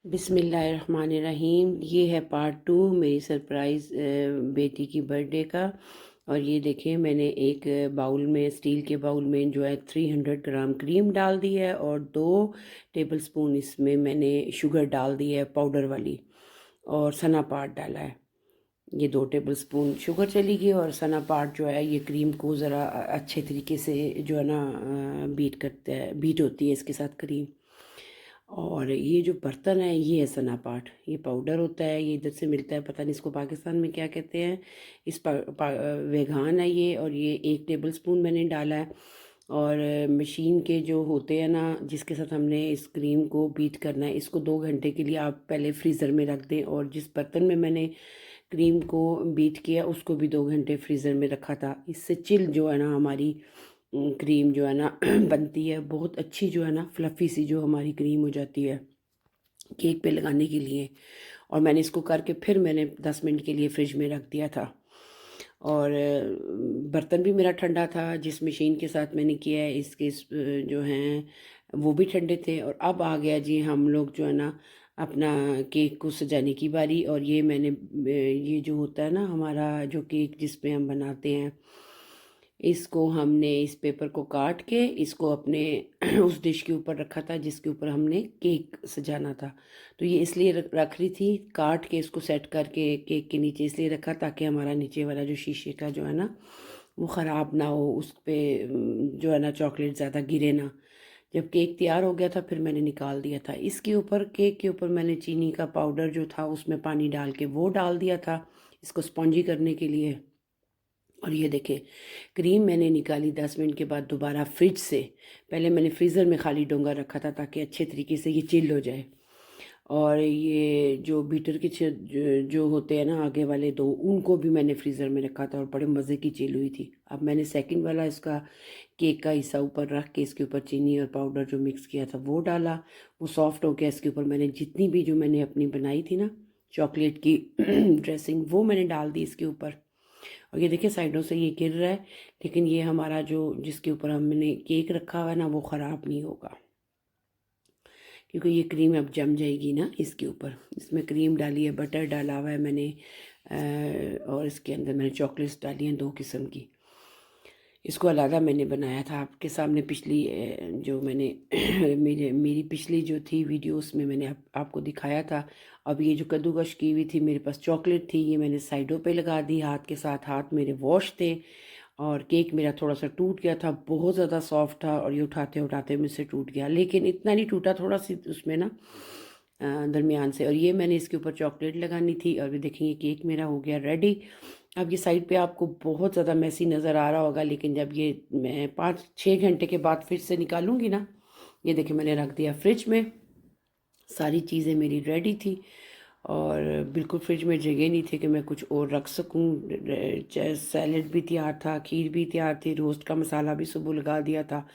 बिस्मिल्लाहिर्रहमानिर्रहीम। ये है पार्ट 2 मेरी सरप्राइज़ बेटी की बर्थडे का। और ये देखिए मैंने एक बाउल में, स्टील के बाउल में जो है 300 ग्राम क्रीम डाल दी है और 2 टेबलस्पून इसमें मैंने शुगर डाल दी है पाउडर वाली, और सना पार्ट डाला है। ये 2 टेबलस्पून शुगर चली गई और सना पार्ट जो है ये क्रीम को ज़रा अच्छे तरीके से जो है ना बीट करता है, बीट होती है इसके साथ क्रीम। और ये जो बर्तन है ये है सना पाट, ये पाउडर होता है, ये इधर से मिलता है, पता नहीं इसको पाकिस्तान में क्या कहते हैं। वेगान है ये, और ये 1 टेबलस्पून मैंने डाला है। और मशीन के जो होते हैं ना जिसके साथ हमने इस क्रीम को बीट करना है, इसको 2 घंटे के लिए आप पहले फ्रीज़र में रख दें। और जिस बर्तन में मैंने क्रीम को बीट किया उसको भी 2 घंटे फ्रीज़र में रखा था। इससे चिल जो है ना हमारी क्रीम जो है ना बनती है, बहुत अच्छी जो है ना फ्लफ़ी सी जो हमारी क्रीम हो जाती है केक पे लगाने के लिए। और मैंने इसको करके फिर मैंने 10 मिनट के लिए फ्रिज में रख दिया था। और बर्तन भी मेरा ठंडा था, जिस मशीन के साथ मैंने किया है इसके जो हैं वो भी ठंडे थे। और अब आ गया जी हम लोग जो है ना अपना केक को सजाने की बारी। और ये मैंने ये जो होता है ना हमारा जो केक जिस पे हम बनाते हैं, इसको हमने इस पेपर को काट के इसको अपने उस डिश के ऊपर रखा था जिसके ऊपर हमने केक सजाना था। तो ये इसलिए रख रही थी, काट के इसको सेट करके केक के नीचे इसलिए रखा ताकि हमारा नीचे वाला जो शीशे का जो है ना वो ख़राब ना हो, उस पे जो है ना चॉकलेट ज़्यादा गिरे ना। जब केक तैयार हो गया था फिर मैंने निकाल दिया था। इसके ऊपर, केक के ऊपर मैंने चीनी का पाउडर जो था उसमें पानी डाल के वो डाल दिया था इसको स्पॉन्जी करने के लिए। और ये देखें क्रीम मैंने निकाली 10 मिनट के बाद दोबारा फ्रिज से। पहले मैंने फ्रीज़र में खाली डोंगा रखा था ताकि अच्छे तरीके से ये चिल हो जाए। और ये जो बीटर के जो होते हैं ना आगे वाले 2, उनको भी मैंने फ्रीज़र में रखा था और बड़े मज़े की चिल हुई थी। अब मैंने सेकंड वाला इसका केक का हिस्सा ऊपर रख के इसके ऊपर चीनी और पाउडर जो मिक्स किया था वो डाला। वो सॉफ्ट हो गया, इसके ऊपर मैंने जितनी भी जो मैंने अपनी बनाई थी ना चॉकलेट की ड्रेसिंग वो मैंने डाल दी इसके ऊपर। और ये देखिए साइडों से ये गिर रहा है, लेकिन ये हमारा जो जिसके ऊपर हमने केक रखा हुआ है ना वो ख़राब नहीं होगा, क्योंकि ये क्रीम अब जम जाएगी ना इसके ऊपर। इसमें क्रीम डाली है, बटर डाला हुआ है मैंने, और इसके अंदर मैंने चॉकलेट्स डाली हैं 2 किस्म की। इसको अलहदा मैंने बनाया था आपके सामने पिछली जो मैंने मेरी पिछली जो थी वीडियो उसमें मैंने आपको दिखाया था। अब ये जो कद्दूकश की हुई थी मेरे पास चॉकलेट थी, ये मैंने साइडों पे लगा दी हाथ के साथ। हाथ मेरे वॉश थे और केक मेरा थोड़ा सा टूट गया था, बहुत ज़्यादा सॉफ्ट था और ये उठाते उठाते मुझसे टूट गया, लेकिन इतना नहीं टूटा, थोड़ा सी उसमें ना दरमियान से। और ये मैंने इसके ऊपर चॉकलेट लगानी थी। और देखिए केक मेरा हो गया रेडी। अब ये साइड पे आपको बहुत ज़्यादा मैसी नज़र आ रहा होगा, लेकिन जब ये मैं 5-6 घंटे के बाद फ्रिज से निकालूंगी ना, ये देखिए मैंने रख दिया फ्रिज में। सारी चीज़ें मेरी रेडी थी और बिल्कुल फ्रिज में जगह नहीं थी कि मैं कुछ और रख सकूं। सैलेड भी तैयार था, खीर भी तैयार थी, रोस्ट का मसाला भी सुबह लगा दिया था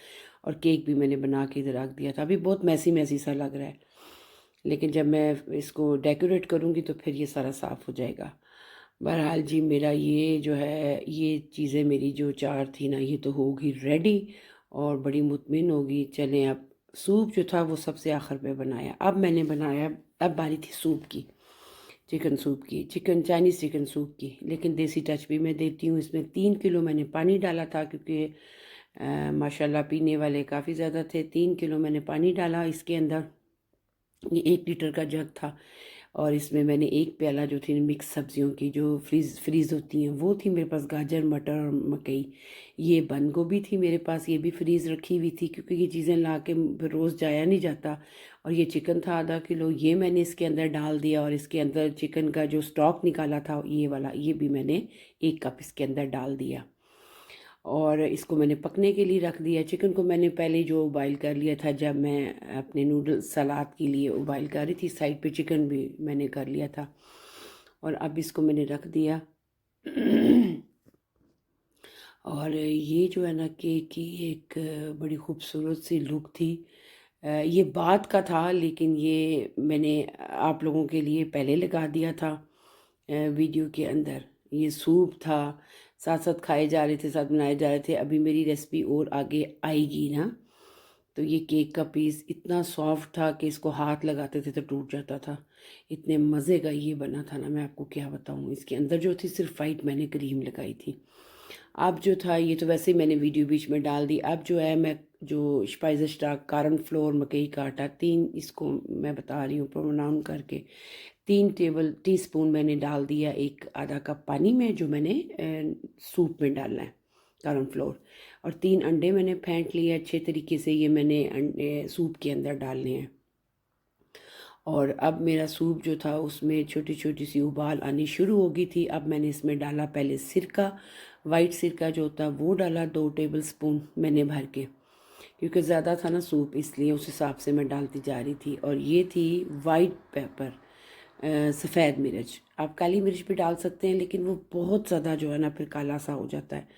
और केक भी मैंने बना के इधर रख दिया था। अभी बहुत मैसी मैसी सा लग रहा है, लेकिन जब मैं इसको डेकोरेट करूँगी तो फिर ये सारा साफ़ हो जाएगा। बहरहाल जी मेरा ये जो है ये चीज़ें मेरी जो 4 थी ना ये तो होगी रेडी और बड़ी मुतमिन होगी। चलें अब सूप जो था वो सबसे आखिर पे बनाया। अब मैंने बनाया, अब बारी थी सूप की, चिकन सूप की, चाइनीज़ चिकन सूप की। लेकिन देसी टच भी मैं देती हूँ। इसमें 3 किलो मैंने पानी डाला था, क्योंकि माशाल्लाह पीने वाले काफ़ी ज़्यादा थे। 3 किलो मैंने पानी डाला इसके अंदर। ये 1 लीटर का जग था और इसमें मैंने 1 प्याला जो थी मिक्स सब्जियों की जो फ्रीज़ होती हैं वो थी मेरे पास, गाजर, मटर और मकई। ये बंद गोभी थी मेरे पास, ये भी फ्रीज़ रखी हुई थी क्योंकि ये चीज़ें ला के फिर रोज़ जाया नहीं जाता। और ये चिकन था आधा किलो, ये मैंने इसके अंदर डाल दिया। और इसके अंदर चिकन का जो स्टॉक निकाला था ये वाला, ये भी मैंने 1 कप इसके अंदर डाल दिया और इसको मैंने पकने के लिए रख दिया। चिकन को मैंने पहले जो उबाइल कर लिया था, जब मैं अपने नूडल्स सलाद के लिए उबाइल कर रही थी, साइड पे चिकन भी मैंने कर लिया था। और अब इसको मैंने रख दिया और ये जो है ना केक की एक बड़ी खूबसूरत सी लुक थी। ये बाद का था, लेकिन ये मैंने आप लोगों के लिए पहले लगा दिया था वीडियो के अंदर। ये सूप था, साथ साथ खाए जा रहे थे, साथ बनाए जा रहे थे। अभी मेरी रेसिपी और आगे आएगी ना, तो ये केक का पीस इतना सॉफ्ट था कि इसको हाथ लगाते थे तो टूट जाता था। इतने मज़े का ये बना था ना, मैं आपको क्या बताऊँ। इसके अंदर जो थी सिर्फ वाइट मैंने क्रीम लगाई थी। अब जो था ये तो वैसे ही मैंने वीडियो बीच में डाल दी। अब जो है मैं जो स्पाइस स्टार्क, कारण फ्लोर, मकई का आटा, 3 इसको मैं बता रही हूँ प्रोनाउन करके, 3 टेबल टीस्पून मैंने डाल दिया एक आधा कप पानी में, जो मैंने सूप में डालना है कारण फ्लोर। और 3 अंडे मैंने फेंट लिए अच्छे तरीके से, ये मैंने अंडे सूप के अंदर डालने हैं। और अब मेरा सूप जो था उसमें छोटी छोटी सी उबाल आनी शुरू हो गई थी। अब मैंने इसमें डाला पहले सिरका, वाइट सिरका जो होता है वो डाला 2 टेबल स्पून मैंने भर के, क्योंकि ज़्यादा था ना सूप, इसलिए उस हिसाब से मैं डालती जा रही थी। और ये थी वाइट पेपर, सफ़ेद मिर्च। आप काली मिर्च भी डाल सकते हैं, लेकिन वो बहुत ज़्यादा जो है ना फिर काला सा हो जाता है।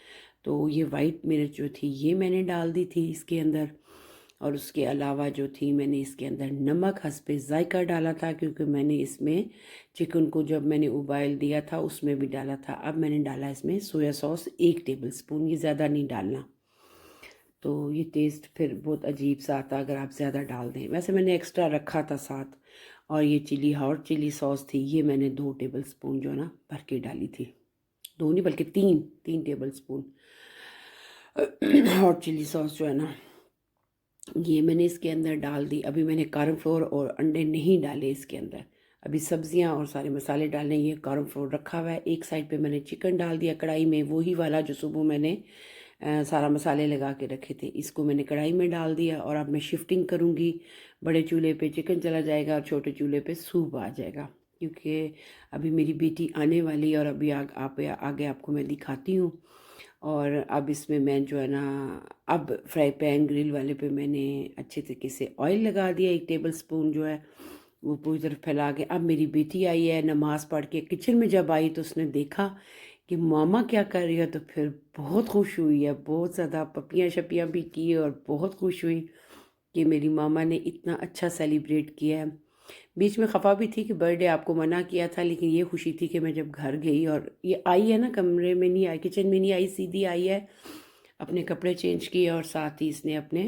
तो ये वाइट मिर्च जो थी ये मैंने डाल दी थी इसके अंदर। और उसके अलावा जो थी मैंने इसके अंदर नमक हस्बे ज़ायका डाला था, क्योंकि मैंने इसमें चिकन को जब मैंने उबाल दिया था उसमें भी डाला था। अब मैंने डाला इसमें सोया सॉस 1 टेबल स्पून, ये ज़्यादा नहीं डालना, तो ये टेस्ट फिर बहुत अजीब सा आता अगर आप ज़्यादा डाल दें। वैसे मैंने एक्स्ट्रा रखा था साथ। और ये चिली, हॉट चिली सॉस थी, ये मैंने 2 टेबल स्पून जो है ना भर के डाली थी। 2 नहीं बल्कि 3 tablespoon hot chilli sauce जो है ना, ये मैंने इसके अंदर डाल दी। अभी मैंने कॉर्न फ्लोर और अंडे नहीं डाले इसके अंदर, अभी सब्जियां और सारे मसाले डालने। ये कॉर्न फ्लोर रखा हुआ है एक साइड पे, मैंने चिकन डाल दिया कढ़ाई में, वही वाला जो सुबह मैंने सारा मसाले लगा के रखे थे, इसको मैंने कढ़ाई में डाल दिया। और अब मैं शिफ्टिंग करूँगी, बड़े चूल्हे पे चिकन चला जाएगा और छोटे चूल्हे पे सूप आ जाएगा, क्योंकि अभी मेरी बेटी आने वाली है। और अभी आगे आपको मैं दिखाती हूँ। और अब इसमें मैं जो है ना, अब फ्राई पैन ग्रिल वाले पे मैंने अच्छे तरीके से ऑयल लगा दिया, 1 टेबल स्पून जो है वो पूरी तरफ फैला के। अब मेरी बेटी आई है नमाज़ पढ़ के, किचन में जब आई तो उसने देखा कि मामा क्या कर रही है, तो फिर बहुत खुश हुई है, बहुत ज़्यादा पपियाँ शपियाँ भी की और बहुत खुश हुई कि मेरी मामा ने इतना अच्छा सेलिब्रेट किया है। बीच में खफा भी थी कि बर्थडे आपको मना किया था, लेकिन ये खुशी थी कि मैं जब घर गई और ये आई है ना, कमरे में नहीं आई, किचन में नहीं आई, सीधी आई है, अपने कपड़े चेंज किए और साथ ही इसने अपने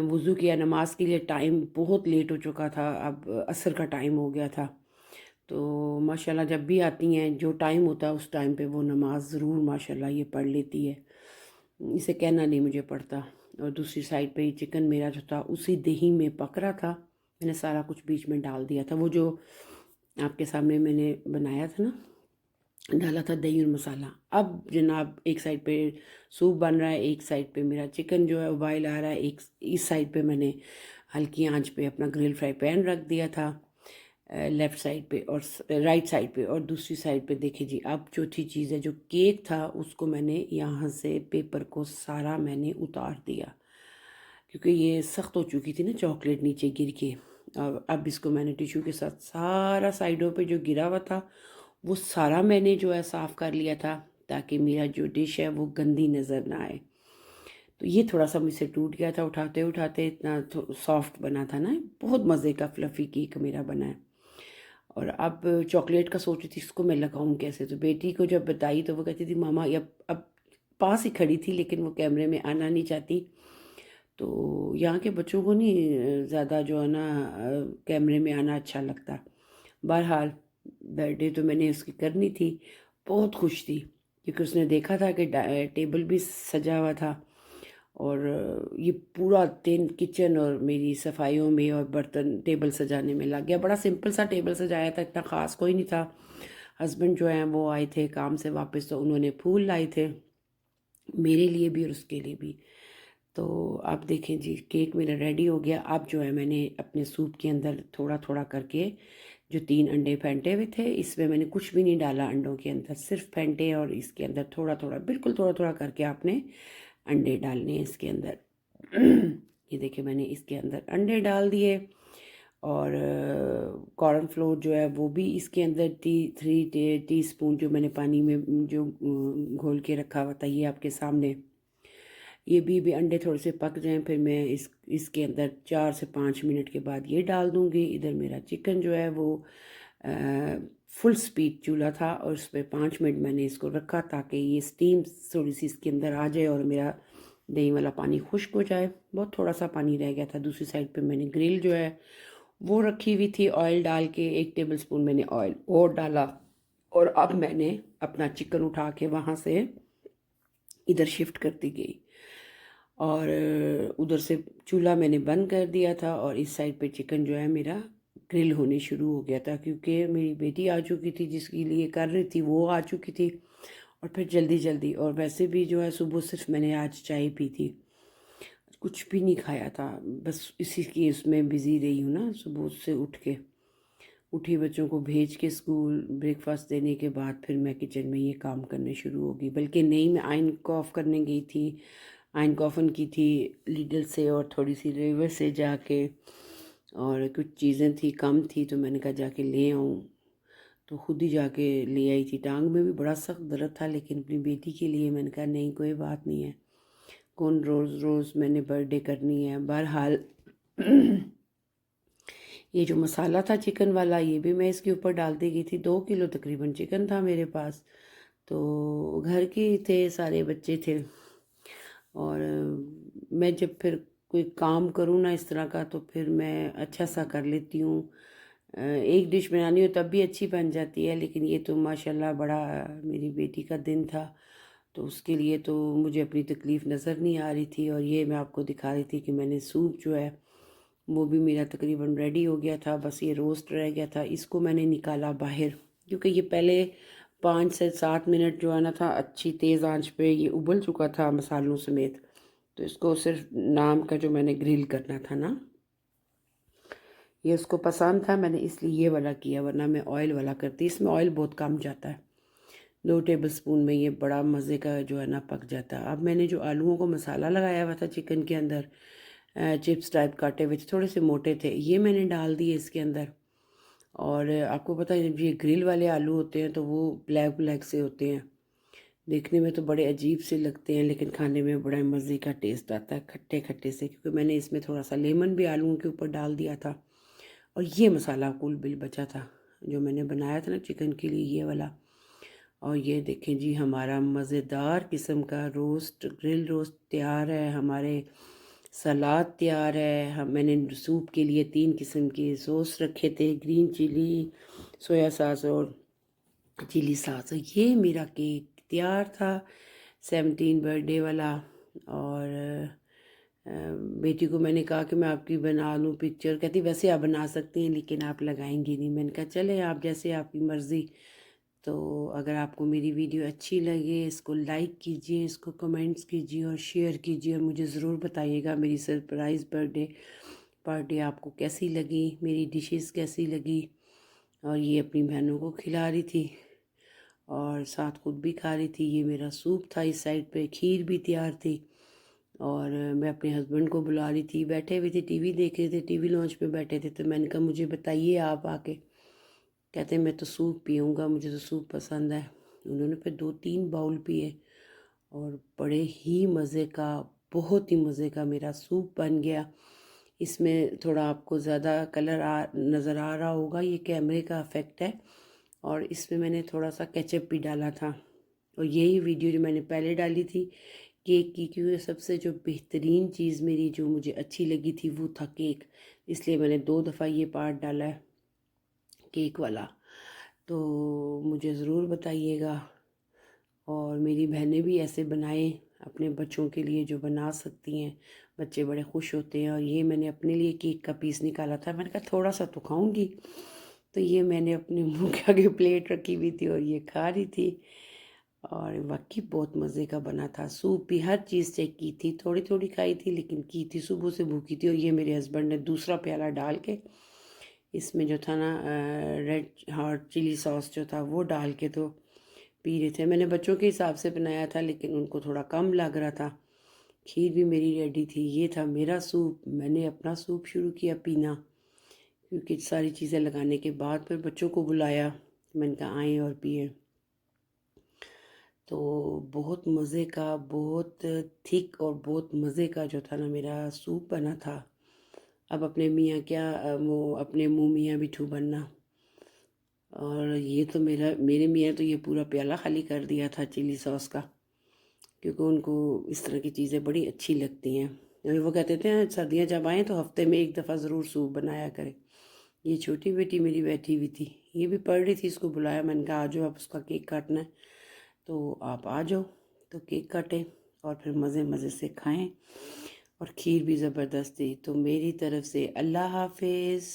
वज़ू किया नमाज के लिए। टाइम बहुत लेट हो चुका था, अब असर का टाइम हो गया था। तो माशाल्लाह जब भी आती हैं जो टाइम होता है उस टाइम पे वो नमाज ज़रूर माशाल्लाह ये पढ़ लेती है, इसे कहना नहीं मुझे पड़ता। और दूसरी साइड पे चिकन मेरा जो था उसी दही में पक रहा था, मैंने सारा कुछ बीच में डाल दिया था, वो जो आपके सामने मैंने बनाया था ना, डाला था दही और मसाला। अब जनाब एक साइड पे सूप बन रहा है, एक साइड पे मेरा चिकन जो है उबाल आ रहा है, एक इस साइड पे मैंने हल्की आंच पे अपना ग्रिल फ्राई पैन रख दिया था लेफ़्ट साइड पे और राइट साइड पे। और दूसरी साइड पे देखिए जी, अब चौथी चीज़ है, जो केक था उसको मैंने यहाँ से पेपर को सारा मैंने उतार दिया, क्योंकि ये सख्त हो चुकी थी ना चॉकलेट नीचे गिर के। और अब इसको मैंने टिश्यू के साथ सारा साइडों पे जो गिरा हुआ था वो सारा मैंने जो है साफ़ कर लिया था, ताकि मेरा जो डिश है वो गंदी नज़र ना आए। तो ये थोड़ा सा मुझसे टूट गया था उठाते उठाते, इतना सॉफ्ट बना था ना, बहुत मज़े का फ्लफ़ी केक मेरा बना है। और अब चॉकलेट का सोच रही थी इसको मैं लगाऊं कैसे, तो बेटी को जब बताई तो वो कहती थी मामा, ये अब पास ही खड़ी थी लेकिन वो कैमरे में आना नहीं चाहती। तो यहाँ के बच्चों को नहीं ज़्यादा जो है ना कैमरे में आना अच्छा लगता। बहरहाल बर्थडे तो मैंने उसकी करनी थी, बहुत खुश थी, क्योंकि उसने देखा था कि टेबल भी सजा हुआ था। और ये पूरा दिन किचन और मेरी सफाइयों में और बर्तन टेबल सजाने में लग गया। बड़ा सिंपल सा टेबल सजाया था, इतना ख़ास कोई नहीं था। हस्बैंड जो हैं वो आए थे काम से वापस, तो उन्होंने फूल लाए थे मेरे लिए भी और उसके लिए भी। तो आप देखें जी, केक मेरा रेडी हो गया। अब जो है मैंने अपने सूप के अंदर थोड़ा थोड़ा करके जो 3 अंडे फेंटे हुए थे, इसमें मैंने कुछ भी नहीं डाला अंडों के अंदर, सिर्फ फेंटे और इसके अंदर थोड़ा थोड़ा, बिल्कुल थोड़ा थोड़ा करके आपने अंडे डालने हैं इसके अंदर। ये देखिए मैंने इसके अंदर अंडे डाल दिए। और कॉर्न फ्लोर जो है वो भी इसके अंदर 3 टी स्पून जो मैंने पानी में जो घोल के रखा हुआ था, ये आपके सामने। ये भी अंडे थोड़े से पक जाएं, फिर मैं इसके अंदर 4 से 5 मिनट के बाद ये डाल दूँगी। इधर मेरा चिकन जो है वो फुल स्पीड चूल्हा था और उस पर 5 मिनट मैंने इसको रखा, ताकि ये स्टीम थोड़ी सी इसके अंदर आ जाए और मेरा दही वाला पानी खुश्क हो जाए। बहुत थोड़ा सा पानी रह गया था। दूसरी साइड पे मैंने ग्रिल जो है वो रखी हुई थी। ऑयल डाल के 1 टेबलस्पून मैंने ऑयल और डाला, और अब मैंने अपना चिकन उठा के वहाँ से इधर शिफ्ट करती गई, और उधर से चूल्हा मैंने बंद कर दिया था, और इस साइड पे चिकन जो है मेरा ग्रिल होने शुरू हो गया था, क्योंकि मेरी बेटी आ चुकी थी जिसके लिए कर रही थी, वो आ चुकी थी। और फिर जल्दी जल्दी, और वैसे भी जो है सुबह सिर्फ मैंने आज चाय पी थी, कुछ भी नहीं खाया था, बस इसी की उसमें बिज़ी रही हूँ ना। सुबह से उठी, बच्चों को भेज के स्कूल ब्रेकफास्ट देने के बाद फिर मैं किचन में ये काम करने शुरू हो गई। बल्कि नहीं, मैं आयन को ऑफ करने गई थी, आयन को ऑफन की थी लीडल से और थोड़ी सी रिवर से जाके, और कुछ चीज़ें थी कम थी तो मैंने कहा जाके ले आऊँ, तो खुद ही जाके ले आई थी। टांग में भी बड़ा सख्त दर्द था, लेकिन अपनी बेटी के लिए मैंने कहा नहीं, कोई बात नहीं है, कौन रोज़ रोज़ मैंने बर्थडे करनी है। बहरहाल ये जो मसाला था चिकन वाला, ये भी मैं इसके ऊपर डालती गई थी। 2 किलो तकरीबन चिकन था मेरे पास, तो घर के थे, सारे बच्चे थे। और मैं जब फिर कोई काम करूँ ना इस तरह का, तो फिर मैं अच्छा सा कर लेती हूँ। एक डिश बनानी हो तब भी अच्छी बन जाती है, लेकिन ये तो माशाल्लाह बड़ा मेरी बेटी का दिन था, तो उसके लिए तो मुझे अपनी तकलीफ़ नज़र नहीं आ रही थी। और ये मैं आपको दिखा रही थी कि मैंने सूप जो है वो भी मेरा तकरीबन रेडी हो गया था, बस ये रोस्ट रह गया था। इसको मैंने निकाला बाहर, क्योंकि ये पहले 5 से 7 मिनट जो है ना था, अच्छी तेज़ आंच पे ये उबल चुका था मसालों समेत। तो इसको सिर्फ नाम का जो मैंने ग्रिल करना था ना, ये उसको पसंद था, मैंने इसलिए ये वाला किया, वरना मैं ऑयल वाला करती। इसमें ऑयल बहुत कम जाता है, 2 टेबलस्पून में ये बड़ा मज़े का जो है ना पक जाता है। अब मैंने जो आलूओं को मसाला लगाया हुआ था चिकन के अंदर, चिप्स टाइप काटे हुए थे, थोड़े से मोटे थे, ये मैंने डाल दिए इसके अंदर। और आपको पता है जब ये ग्रिल वाले आलू होते हैं तो वो ब्लैक ब्लैक से होते हैं, देखने में तो बड़े अजीब से लगते हैं, लेकिन खाने में बड़ा मज़े का टेस्ट आता है खट्टे खट्टे से, क्योंकि मैंने इसमें थोड़ा सा लेमन भी आलूओं के ऊपर डाल दिया था। और ये मसाला कुल बिल बचा था जो मैंने बनाया था ना चिकन के लिए, ये वाला। और ये देखें जी, हमारा मज़ेदार किस्म का रोस्ट, ग्रिल रोस्ट तैयार है। हमारे सलाद तैयार है। मैंने सूप के लिए 3 किस्म के सॉस रखे थे, ग्रीन चिली, सोया सॉस और चिली सॉस। ये मेरा केक तैयार था, 17 बर्थडे वाला। और बेटी को मैंने कहा कि मैं आपकी बना लूँ पिक्चर, कहती वैसे आप बना सकती हैं लेकिन आप लगाएंगी नहीं। मैंने कहा चले आप जैसे आपकी मर्ज़ी। तो अगर आपको मेरी वीडियो अच्छी लगे, इसको लाइक कीजिए, इसको कमेंट्स कीजिए और शेयर कीजिए, और मुझे ज़रूर बताइएगा मेरी सरप्राइज़ बर्थडे पार्टी आपको कैसी लगी, मेरी डिशेस कैसी लगी। और ये अपनी बहनों को खिला रही थी और साथ खुद भी खा रही थी। ये मेरा सूप था, इस साइड पे खीर भी तैयार थी। और मैं अपने हस्बैंड को बुला रही थी, बैठे हुए थे टीवी देख रहे थे, टीवी लॉन्च पे बैठे थे। तो मैंने कहा मुझे बताइए आप आके। कहते मैं तो सूप पीऊँगा, मुझे तो सूप पसंद है। उन्होंने फिर 2-3 बाउल पिए और बड़े ही मज़े का, बहुत ही मज़े का मेरा सूप बन गया। इसमें थोड़ा आपको ज़्यादा कलर नज़र आ रहा होगा, ये कैमरे का इफ़ेक्ट है। और इसमें मैंने थोड़ा सा केचप भी डाला था। और यही वीडियो जो मैंने पहले डाली थी केक की, क्योंकि सबसे जो बेहतरीन चीज़ मेरी जो मुझे अच्छी लगी थी वो था केक, इसलिए मैंने 2 दफ़ा ये पार्ट डाला है केक वाला। तो मुझे ज़रूर बताइएगा, और मेरी बहनें भी ऐसे बनाएं अपने बच्चों के लिए जो बना सकती हैं, बच्चे बड़े खुश होते हैं। और ये मैंने अपने लिए केक का पीस निकाला था, मैंने कहा थोड़ा सा तो खाऊंगी, तो ये मैंने अपने मुंह के आगे प्लेट रखी हुई थी और ये खा रही थी। और वाकई बहुत मज़े का बना था। सूप भी हर चीज़ चेक की थी, थोड़ी थोड़ी खाई थी लेकिन की थी, सुबह से भूखी थी। और ये मेरे हस्बैंड ने दूसरा प्याला डाल के इसमें जो था ना रेड हॉट चिली सॉस जो था वो डाल के तो पी रहे थे। मैंने बच्चों के हिसाब से बनाया था लेकिन उनको थोड़ा कम लग रहा था। खीर भी मेरी रेडी थी। ये था मेरा सूप। मैंने अपना सूप शुरू किया पीना, क्योंकि सारी चीज़ें लगाने के बाद फिर बच्चों को बुलाया, मैंने कहा आएँ और पिए। तो बहुत मज़े का, बहुत थिक और बहुत मज़े का जो था ना मेरा सूप बना था। अब अपने मियाँ क्या, वो अपने मुँह मियाँ बिठू बनना। और ये तो मेरे मियाँ तो ये पूरा प्याला खाली कर दिया था चिली सॉस का। क्योंकि उनको इस तरह की चीज़ें बड़ी अच्छी लगती हैं। और वो कहते थे सर्दियाँ जब आएँ तो हफ्ते में एक दफ़ा ज़रूर सूप बनाया करें। ये छोटी बेटी मेरी बैठी हुई थी, ये भी पढ़ रही थी, इसको बुलाया, मैंने कहा आ जाओ, आप उसका केक काटना है तो आप आ जाओ। तो केक काटे और फिर मज़े मज़े से खाएं, और खीर भी ज़बरदस्त थी। तो मेरी तरफ से अल्लाह हाफिज़।